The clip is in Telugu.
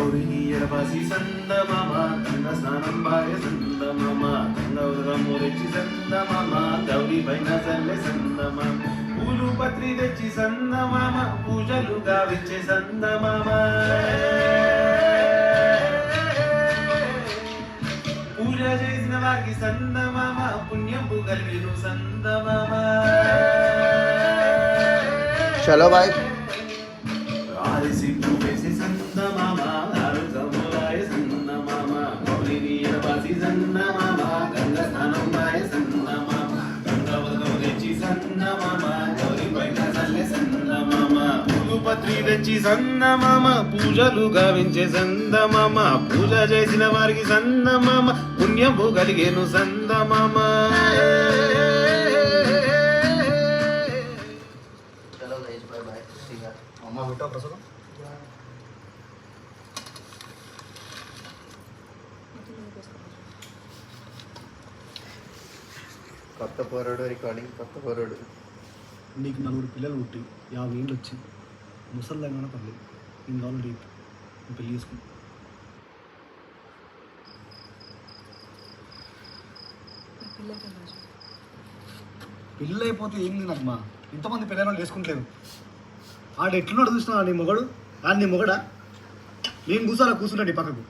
గౌరిని ఎడబాసి సందమామ గంగ స్నానం బాయ సందమామ గంగవరము తెచ్చి సందమామ గౌరీ పైన చల్లె సందమామ పూలు పత్రి తెచ్చి సందమామ పూజలు గావించే సందమామ పూజ చేసిన వారికి సందమామ పుణ్యంబు కలిగిను సందమామ. చలో బాయ్. ఆరిసిప్పు వేసి సందమామ ఆరుగములాయ సందమామ గౌరిని ఎడబాసి సందమామ గంగ స్నానం బాయ సందమామ గంగవరము తెచ్చి సందమామ గౌరీ పైన చల్లె సందమామ పూలు పత్రి తెచ్చి సందమామ పూజలు గావించే సందమామ పూజ చేసిన వారికి సందమామ పుణ్యము కలిగేను సందమామ. కొత్త పోరాడు రికార్డింగ్. కొత్త పోరాడు. నీకు 4 పిల్లలు పుట్టి 50 ఏళ్ళు వచ్చి ముసలిదాకా పర్లేదు, నేను కావాలి రేపు పెళ్ళి చేసుకుని. పెళ్ళి అయిపోతే ఏంది నాకు మా ఇంతమంది పిల్లలు చేసుకుంటలేవు. ఆడు ఎట్లున్నాడు చూసినా నీ మొగడు, ఆడు నీ మొగడా? నేను కూర్చోాలా కూర్చుంటాడు ఈ పక్కకు.